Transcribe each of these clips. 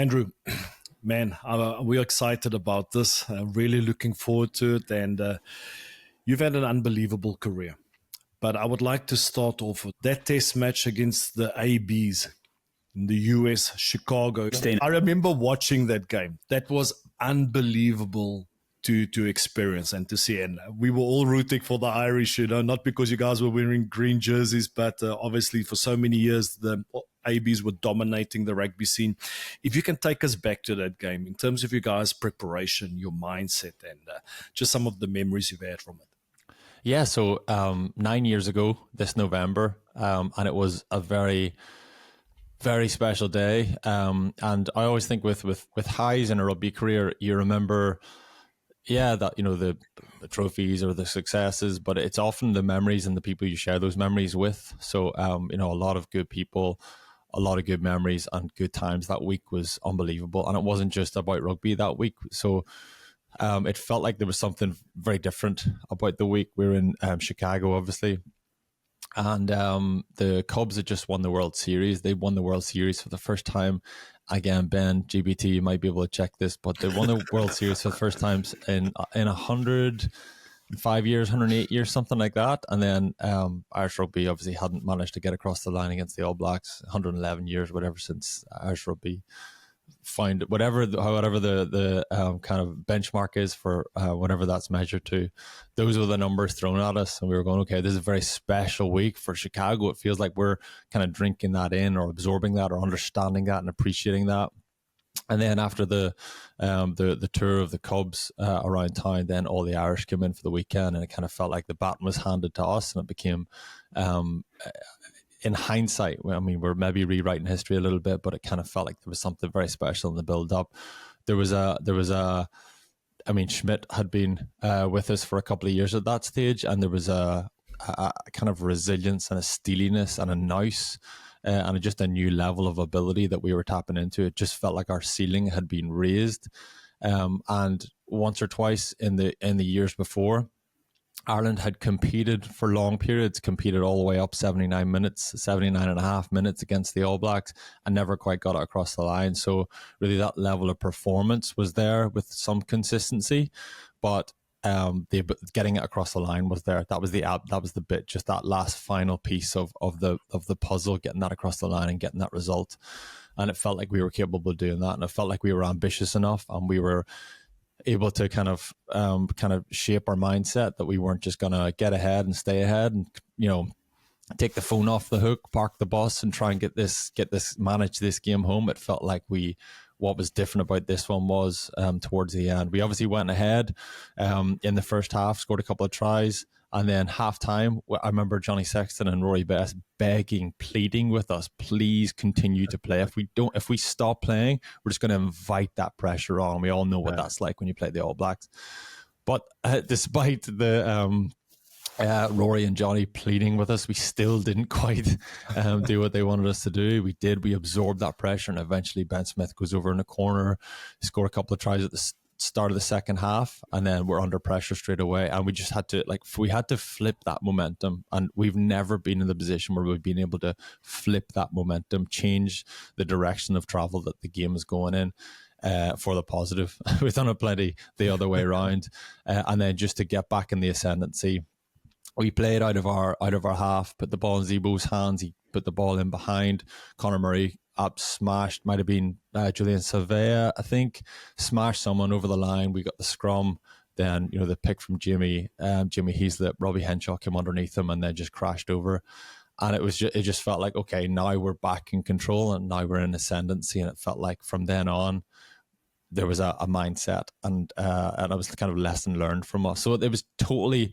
Andrew, man, we're excited about this. Really looking forward to it. And you've had an unbelievable career. But I would like to start off with that test match against the ABs in the US, Chicago. I remember watching that game. That was unbelievable to experience and to see. And we were all rooting for the Irish, not because you guys were wearing green jerseys, but obviously for so many years, the ABs were dominating the rugby scene. If you can take us back to that game in terms of your guys' preparation, your mindset, and just some of the memories you've had from it. Yeah, so 9 years ago this November, and it was a very, very special day. And I always think with highs in a rugby career, you remember, that, the trophies or the successes, but it's often the memories and the people you share those memories with. So, a lot of good people, a lot of good memories and good times. That week was unbelievable. And it wasn't just about rugby that week. So it felt like there was something very different about the week. We were in Chicago, obviously. And the Cubs had just won the World Series. They won the World Series for the first time. Again, Ben, GBT, you might be able to check this, but they won the World Series for the first time in 105 years, 108 years, something like that. And then Irish Rugby obviously hadn't managed to get across the line against the All Blacks, 111 years, whatever, since Irish Rugby find whatever the kind of benchmark is for whatever that's measured to. Those were the numbers thrown at us, and we were going, okay, this is a very special week for Chicago. It feels like we're kind of drinking that in, or absorbing that, or understanding that and appreciating that. And then after the tour of the Cubs around town, then all the Irish came in for the weekend, and it kind of felt like the baton was handed to us, and it became in hindsight, I mean, we're maybe rewriting history a little bit, but it kind of felt like there was something very special in the build-up. There was I mean, Schmidt had been with us for a couple of years at that stage, and there was a kind of resilience and a steeliness and a nous and just a new level of ability that we were tapping into. It just felt like our ceiling had been raised. And once or twice in the years before, Ireland had competed for long periods, competed all the way up 79 and a half minutes against the All Blacks, and never quite got it across the line. So really that level of performance was there with some consistency, but getting it across the line was there. That was the bit, just that last final piece of the puzzle, getting that across the line and getting that result. And it felt like we were capable of doing that, and it felt like we were ambitious enough, and we were able to kind of shape our mindset that we weren't just going to get ahead and stay ahead and, take the phone off the hook, park the bus and try and manage this game home. It felt like what was different about this one was towards the end, we obviously went ahead in the first half, scored a couple of tries, and then half-time, I remember Johnny Sexton and Rory Best begging, pleading with us, please continue to play. If we stop playing, we're just going to invite that pressure on. We all know what that's like when you play the All Blacks. But despite the Rory and Johnny pleading with us, we still didn't quite do what they wanted us to do. We absorbed that pressure, and eventually Ben Smith goes over in the corner, score a couple of tries at the start of the second half, and then we're under pressure straight away, and we just had to flip that momentum. And we've never been in the position where we've been able to flip that momentum, change the direction of travel that the game is going in for the positive. We've done it plenty the other way around, and then just to get back in the ascendancy, we played out of our half, put the ball in Zebo's hands. He put the ball in behind. Conor Murray smashed, might have been Julian Savea, I think, smashed someone over the line. We got the scrum. Then, the pick from Jimmy Heaslip, Robbie Henshaw came underneath him and then just crashed over. And it just felt like, okay, now we're back in control and now we're in ascendancy. And it felt like from then on, there was a mindset and it was kind of lesson learned from us. So it was totally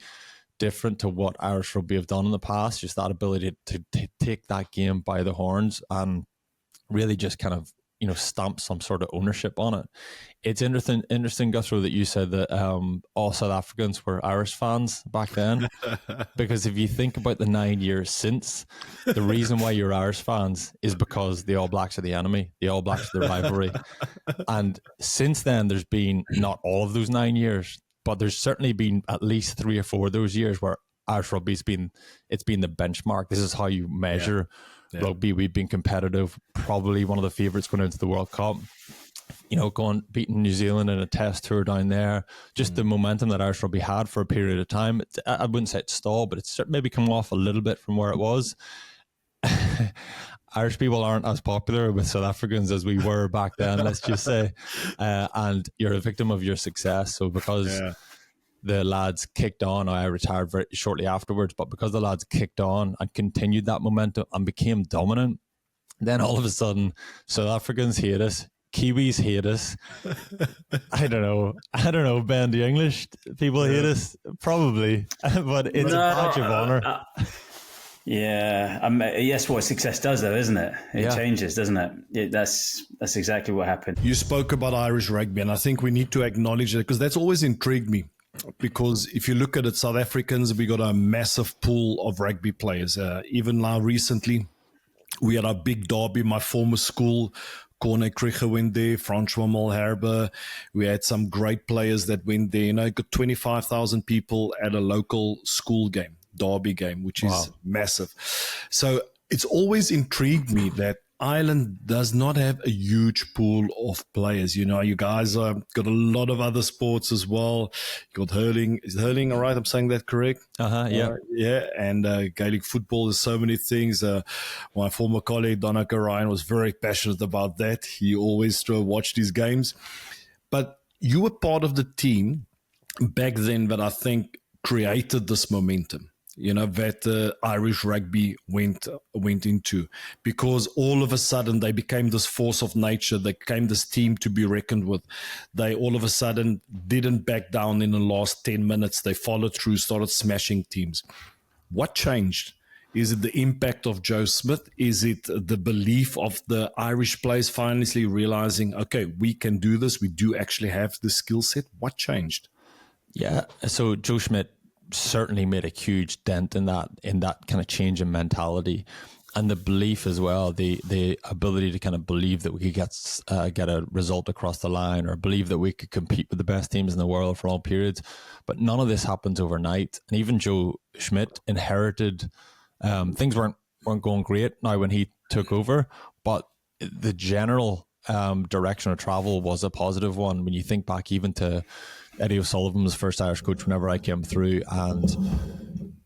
different to what Irish Rugby have done in the past, just that ability to take that game by the horns and really just kind of, stamp some sort of ownership on it. It's interesting, Guthrie, that you said that all South Africans were Irish fans back then, because if you think about the 9 years since, the reason why you're Irish fans is because the All Blacks are the enemy, the All Blacks are the rivalry. And since then, there's been not all of those 9 years, but there's certainly been at least 3 or 4 of those years where Irish Rugby's been the benchmark. This is how you measure Rugby, we've been competitive, probably one of the favourites going into the World Cup. Beating New Zealand in a test tour down there, just the momentum that Irish rugby had for a period of time. I wouldn't say it's stalled, but it's maybe come off a little bit from where it was. Irish people aren't as popular with South Africans as we were back then, let's just say. And you're a victim of your success. So because the lads kicked on, I retired very shortly afterwards, but because the lads kicked on and continued that momentum and became dominant, then all of a sudden South Africans hate us, Kiwis hate us. I don't know, Ben, the English people hate us? Probably, but it's a badge of honour. Yes, what success does, though, isn't it? It changes, doesn't it? That's exactly what happened. You spoke about Irish rugby, and I think we need to acknowledge that, because that's always intrigued me. Because if you look at it, South Africans, we got a massive pool of rugby players. Even now, recently, we had our big derby, my former school. Corne Krige went there, Francois Malherbe. We had some great players that went there. Got 25,000 people at a local school game, derby game, which is massive. So it's always intrigued me that Ireland does not have a huge pool of players. You guys got a lot of other sports as well. You got hurling. Is hurling all right? I'm saying that correct? Yeah. And Gaelic football. There's so many things. My former colleague, Donnacha Ryan, was very passionate about that. He always watched these games. But you were part of the team back then that I think created this momentum. That Irish rugby went into, because all of a sudden they became this force of nature. They became this team to be reckoned with. They all of a sudden didn't back down in the last 10 minutes. They followed through, started smashing teams. What changed? Is it the impact of Joe Schmidt? Is it the belief of the Irish players finally realizing, okay, we can do this. We do actually have the skill set. What changed? Yeah, so Joe Schmidt certainly made a huge dent in that kind of change in mentality, and the belief as well, the ability to kind of believe that we could get a result across the line, or believe that we could compete with the best teams in the world for long periods. But none of this happens overnight, and even Joe Schmidt inherited things weren't going great now when he took over, but the general direction of travel was a positive one. When you think back even to Eddie O'Sullivan was first Irish coach whenever I came through, and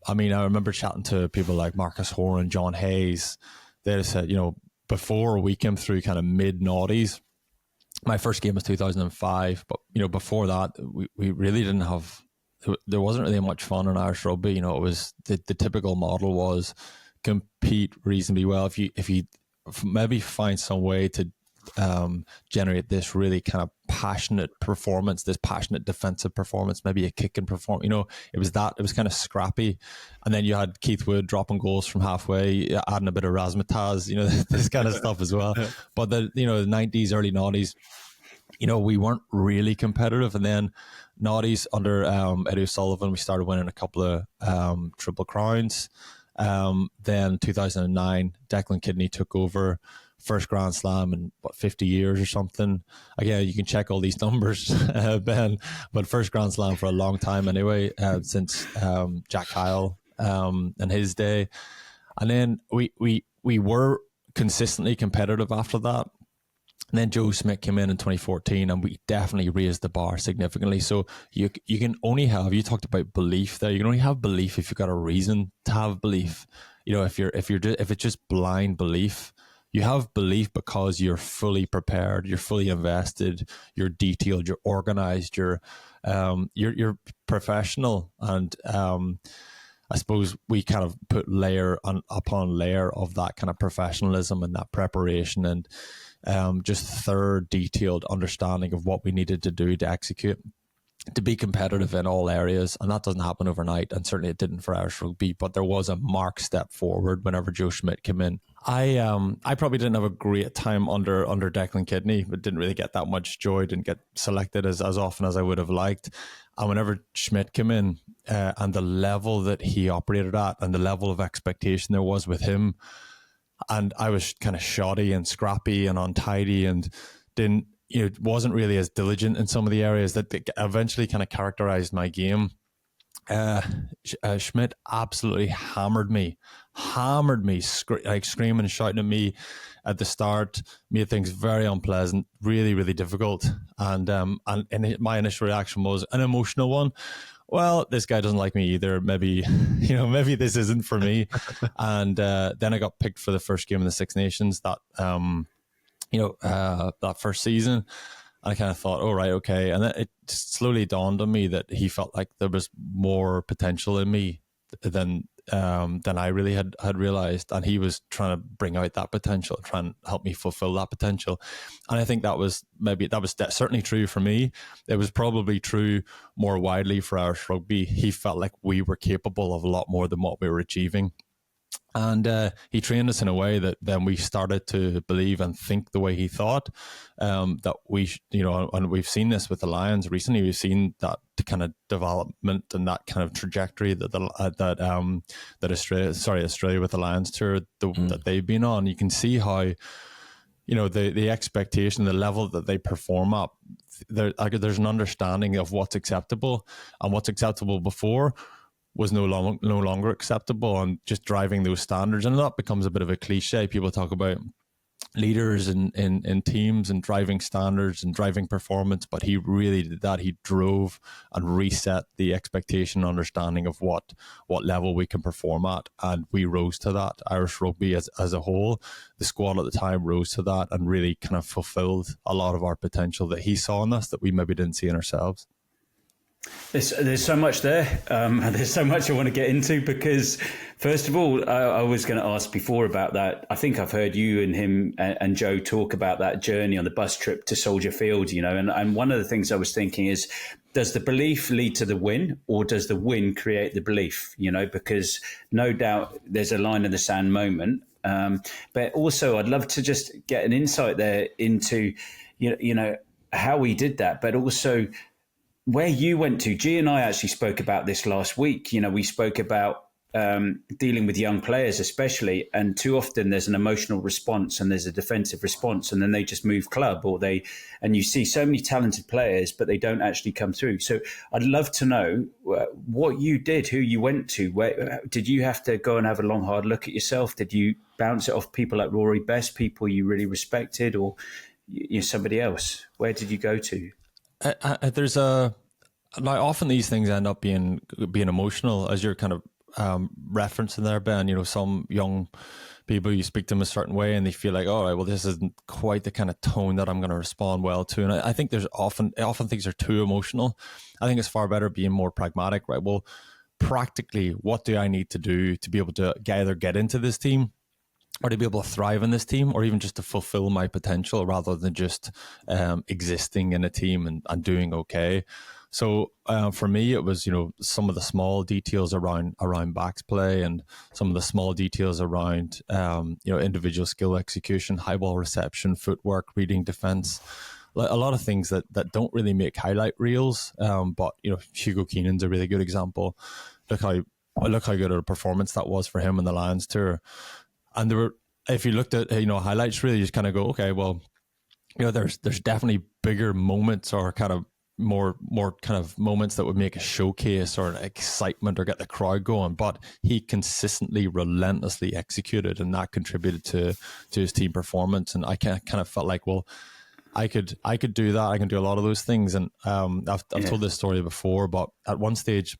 I remember chatting to people like Marcus Horan, John Hayes. They said, before we came through kind of mid-noughties, my first game was 2005, but before that we really didn't have, there wasn't really much fun in Irish rugby. It was the typical model was compete reasonably well. If you maybe find some way to generate this really kind of passionate performance, this passionate defensive performance, maybe a kicking performance. It was kind of scrappy. And then you had Keith Wood dropping goals from halfway, adding a bit of razzmatazz, this kind of stuff as well. But the 90s, early noughties, we weren't really competitive. And then noughties under Eddie O'Sullivan, we started winning a couple of Triple Crowns. Then 2009, Declan Kidney took over. First Grand Slam in 50 years or something. Again, you can check all these numbers, Ben, but first Grand Slam for a long time anyway, since Jack Kyle and his day. And then we were consistently competitive after that. And then Joe Schmidt came in 2014, and we definitely raised the bar significantly. So you can only have, you talked about belief there, you can only have belief if you've got a reason to have belief. If it's just blind belief, you have belief because you're fully prepared, you're fully invested, you're detailed, you're organized, you're professional. And I suppose we kind of put layer upon layer of that kind of professionalism and that preparation, and just third detailed understanding of what we needed to do to execute, to be competitive in all areas. And that doesn't happen overnight, and certainly it didn't for Irish rugby, but there was a marked step forward whenever Joe Schmidt came in. I probably didn't have a great time under Declan Kidney, but didn't really get that much joy, didn't get selected as often as I would have liked. And whenever Schmidt came in, and the level that he operated at and the level of expectation there was with him, and I was kind of shoddy and scrappy and untidy and wasn't really as diligent in some of the areas that eventually kind of characterized my game. Schmidt absolutely hammered me, screaming and shouting at me at the start, made things very unpleasant, really, really difficult. And my initial reaction was an emotional one. Well, this guy doesn't like me either. Maybe, maybe this isn't for me. And then I got picked for the first game in the Six Nations that first season. I kind of thought, oh, right, okay. And then it slowly dawned on me that he felt like there was more potential in me than I really had realized. And he was trying to bring out that potential, try and help me fulfill that potential. And I think that was certainly true for me. It was probably true more widely for Irish rugby. He felt like we were capable of a lot more than what we were achieving. And he trained us in a way that then we started to believe and think the way he thought. That we, and we've seen this with the Lions recently. We've seen that kind of development and that kind of trajectory that Australia with the Lions tour that they've been on. You can see how, the expectation, the level that they perform up. There's an understanding of what's acceptable, and what's acceptable before was no longer acceptable, and just driving those standards. And that becomes a bit of a cliche. People talk about leaders in teams and driving standards and driving performance, but he really did that. He drove and reset the expectation, understanding of what level we can perform at, and we rose to that. Irish rugby as a whole, the squad at the time rose to that and really kind of fulfilled a lot of our potential that he saw in us that we maybe didn't see in ourselves. There's so much there. There's so much I want to get into, because first of all, I was going to ask before about that. I think I've heard you and him and Joe talk about that journey on the bus trip to Soldier Field, and one of the things I was thinking is, does the belief lead to the win, or does the win create the belief? Because no doubt there's a line in the sand moment. But also I'd love to just get an insight there into, how we did that, but also where you went to. G and I actually spoke about this last week. We spoke about dealing with young players especially, and too often there's an emotional response and there's a defensive response, and then they just move club, and you see so many talented players, but they don't actually come through. So I'd love to know what you did, who you went to. Where did you have to go and have a long, hard look at yourself? Did you bounce it off people like Rory Best, people you really respected, or somebody else? Where did you go to? There's now often these things end up being emotional, as you're kind of referencing there, Ben. Some young people, you speak to them a certain way and they feel like, all right, well, this isn't quite the kind of tone that I'm going to respond well to. And I think there's often things are too emotional. I think it's far better being more pragmatic, right? Well, practically, what do I need to do to be able to either get into this team, or to be able to thrive in this team, or even just to fulfill my potential rather than just existing in a team and doing okay. So for me, it was, some of the small details around backs play, and some of the small details around, individual skill execution, high ball reception, footwork, reading defense. A lot of things that don't really make highlight reels. But, Hugo Keenan's a really good example. Look how good a performance that was for him in the Lions tour. And there were, if you looked at, highlights, really, you just kind of go, okay, well, there's definitely bigger moments, or kind of more kind of moments that would make a showcase or an excitement or get the crowd going. But he consistently, relentlessly executed, and that contributed to his team performance. And I kind of felt like, well, I could do that. I can do a lot of those things. And I've told this story before, but at one stage,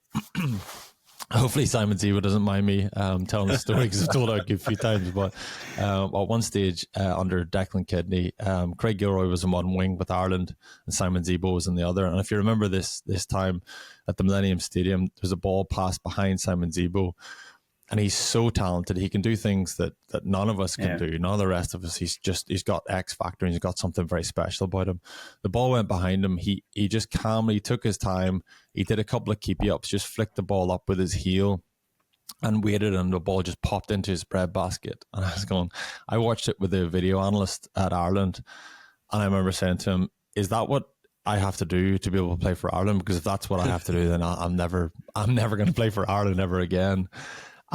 hopefully Simon Zebo doesn't mind me telling the story, because I've told it a few times. But at one stage under Declan Kidney, Craig Gilroy was in one wing with Ireland and Simon Zebo was in the other. And if you remember this time at the Millennium Stadium, there's a ball passed behind Simon Zebo. And he's so talented. He can do things that none of us can do. None of the rest of us. He's got X factor, and he's got something very special about him. The ball went behind him. He just calmly took his time. He did a couple of keepy ups, just flicked the ball up with his heel and waited, and the ball just popped into his bread basket. And I watched it with a video analyst at Ireland, and I remember saying to him, is that what I have to do to be able to play for Ireland? Because if that's what I have to do, then I'm never going to play for Ireland ever again.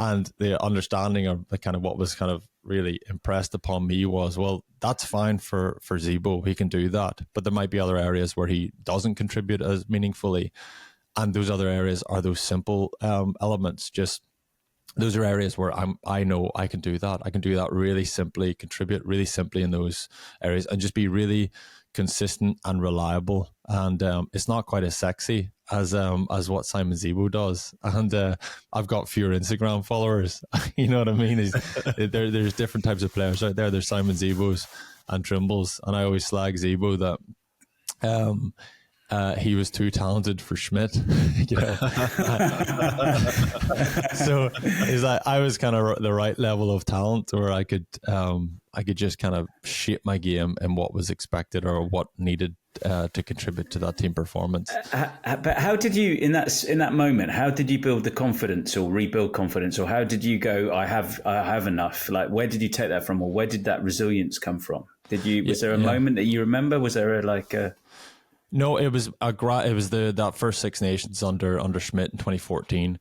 And the understanding of the kind of what was kind of really impressed upon me was, well, that's fine for Zebo. He can do that. But there might be other areas where he doesn't contribute as meaningfully. And those other areas are those simple elements. Just those are areas where I know I can do that. I can do that really simply, contribute really simply in those areas, and just be really consistent and reliable. And it's not quite as sexy as what Simon Zebo does. And I've got fewer Instagram followers. You know what I mean? There's different types of players out there. There's Simon Zebos and Trimbles, and I always slag Zebo that he was too talented for Schmidt, you know. So it's like I was kind of the right level of talent where I could just kind of shape my game and what was expected or what needed to contribute to that team performance. But how did you in that moment? How did you build the confidence or rebuild confidence, or how did you go? I have enough. Like, where did you take that from, or where did that resilience come from? Was there a moment that you remember? Was there a No, it was that first Six Nations under Schmidt in 2014.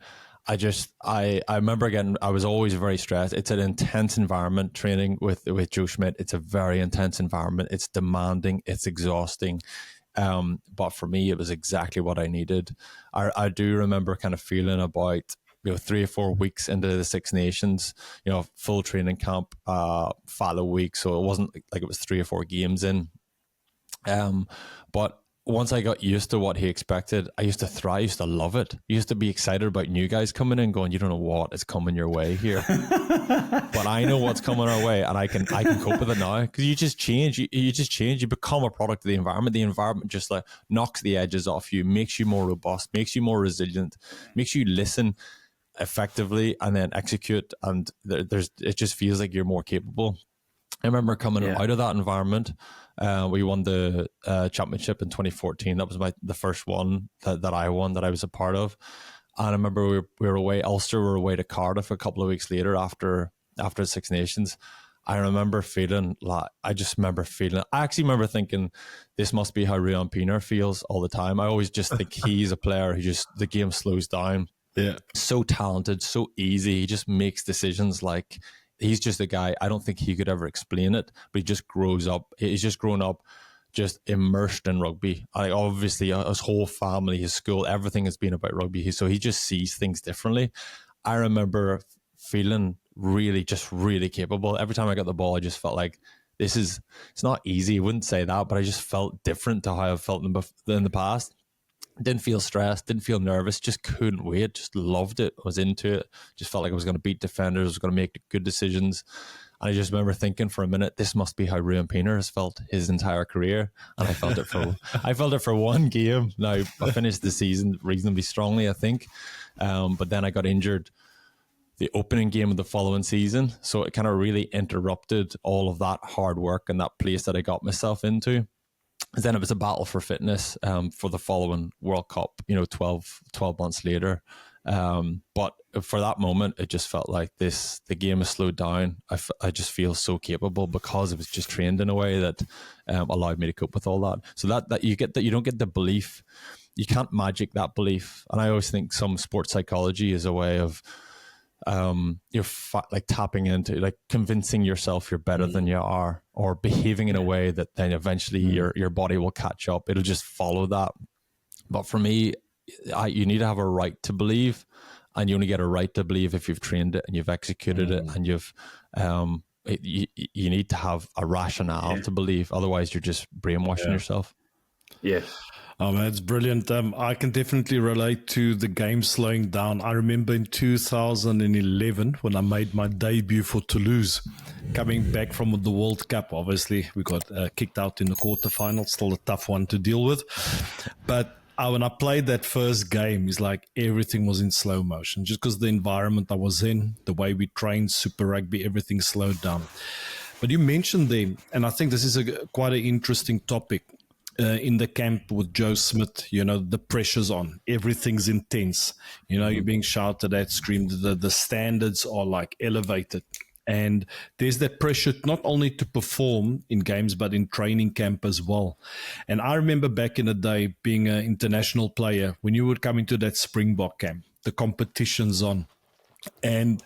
I remember again, I was always very stressed. It's an intense environment training with Joe Schmidt. It's a very intense environment. It's demanding. It's exhausting. But for me, it was exactly what I needed. I do remember kind of feeling about 3 or 4 weeks into the Six Nations, full training camp, fallow week. So it wasn't like it was 3 or 4 games in. But once I got used to what he expected, I used to thrive. I used to love it. I used to be excited about new guys coming in going, you don't know what is coming your way here. But I know what's coming our way, and I can cope with it now. Because you just change. You just change. You become a product of the environment. The environment just like knocks the edges off you, makes you more robust, makes you more resilient, makes you listen effectively and then execute. And it just feels like you're more capable. I remember coming out of that environment. We won the championship in 2014. That was the first one that I won, that I was a part of. And I remember we were away, Ulster, we were away to Cardiff a couple of weeks later after the Six Nations. I actually remember thinking, this must be how Rian Pienaar feels all the time. I always just think he's a player who the game slows down. Yeah. So talented, so easy. He just makes decisions like... He's just a guy, I don't think he could ever explain it, but he just grows up. He's just grown up, just immersed in rugby. Obviously, his whole family, his school, everything has been about rugby. So he just sees things differently. I remember feeling really capable. Every time I got the ball, I just felt like it's not easy. I wouldn't say that, but I just felt different to how I've felt in the past. Didn't feel stressed, didn't feel nervous, just couldn't wait, just loved it, was into it, just felt like I was going to beat defenders, was going to make good decisions. And I just remember thinking for a minute, this must be how Rian Pienaar has felt his entire career. And I felt it for one game. Now, I finished the season reasonably strongly, I think. But then I got injured the opening game of the following season. So it kind of really interrupted all of that hard work and that place that I got myself into. Then it was a battle for fitness for the following World Cup, 12 months later. But for that moment, it just felt like the game has slowed down. I just feel so capable because it was just trained in a way that allowed me to cope with all that. So that you don't get the belief. You can't magic that belief. And I always think some sports psychology is a way of like tapping into, like convincing yourself you're better than you are, or behaving in a way that then eventually your body will catch up. It'll just follow that. But for me, you need to have a right to believe, and you only get a right to believe if you've trained it and you've executed it, and you've you need to have a rationale to believe. Otherwise, you're just brainwashing yourself. Yeah. Oh man, it's brilliant. I can definitely relate to the game slowing down. I remember in 2011 when I made my debut for Toulouse, coming back from the World Cup. Obviously, we got kicked out in the quarterfinals, still a tough one to deal with. But when I played that first game, it's like everything was in slow motion. Just because the environment I was in, the way we trained Super Rugby, everything slowed down. But you mentioned them, and I think this is quite an interesting topic. In the camp with Joe Schmidt, the pressure's on. Everything's intense. You're being shouted at, screamed. The standards are like elevated. And there's that pressure not only to perform in games, but in training camp as well. And I remember back in the day being an international player, when you would come into that Springbok camp, the competition's on. And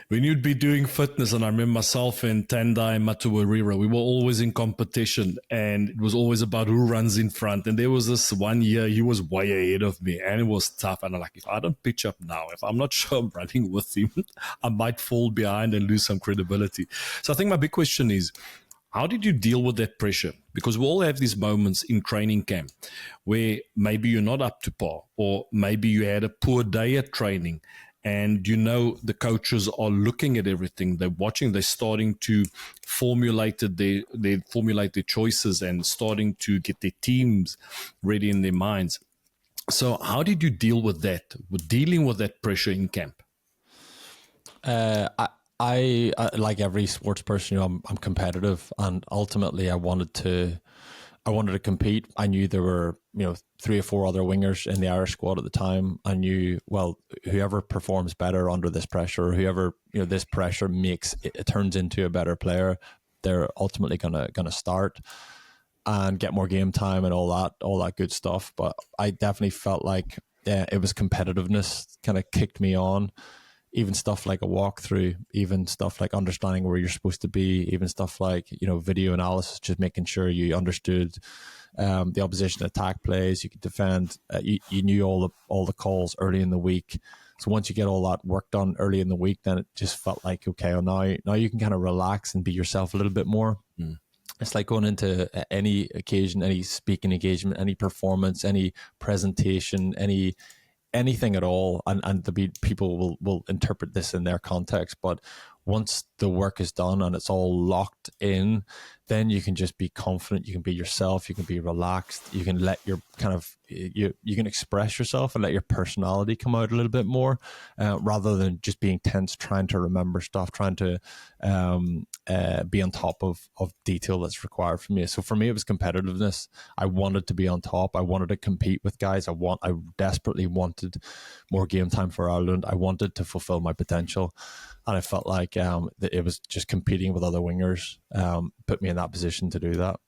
when you'd be doing fitness, and I remember myself and Tandai Matuwarira, we were always in competition, and it was always about who runs in front. And there was this one year he was way ahead of me, and it was tough. And I'm like, if I don't pitch up now, if I'm not sure I'm running with him, I might fall behind and lose some credibility. So I think my big question is, how did you deal with that pressure? Because we all have these moments in training camp where maybe you're not up to par, or maybe you had a poor day at training, and the coaches are looking at everything. They're watching. They're starting to formulate their choices and starting to get their teams ready in their minds. So how did you deal with that? With dealing with that pressure in camp? I like every sports person, I'm competitive, and ultimately I wanted to compete. I knew there were 3 or 4 other wingers in the Irish squad at the time. I knew, well, whoever performs better under this pressure, or whoever this pressure makes it turns into a better player, they're ultimately gonna start and get more game time and all that good stuff. But I definitely felt like it was competitiveness kind of kicked me on. Even stuff like a walkthrough, even stuff like understanding where you're supposed to be, even stuff like video analysis, just making sure you understood the opposition attack plays, you could defend. You knew all the calls early in the week. So once you get all that work done early in the week, then it just felt like, okay, well, now you can kind of relax and be yourself a little bit more. It's like going into any occasion, any speaking engagement, any performance, any presentation, anything at all, and people will interpret this in their context. But once the work is done and it's all locked in, then you can just be confident, you can be yourself, you can be relaxed, you can let your you can express yourself and let your personality come out a little bit more, rather than just being tense, trying to remember stuff, trying to be on top of detail that's required from you. So for me, it was competitiveness. I wanted to be on top. I wanted to compete with guys. I desperately wanted more game time for Ireland. I wanted to fulfill my potential, and I felt like it was just competing with other wingers put me in that position to do that.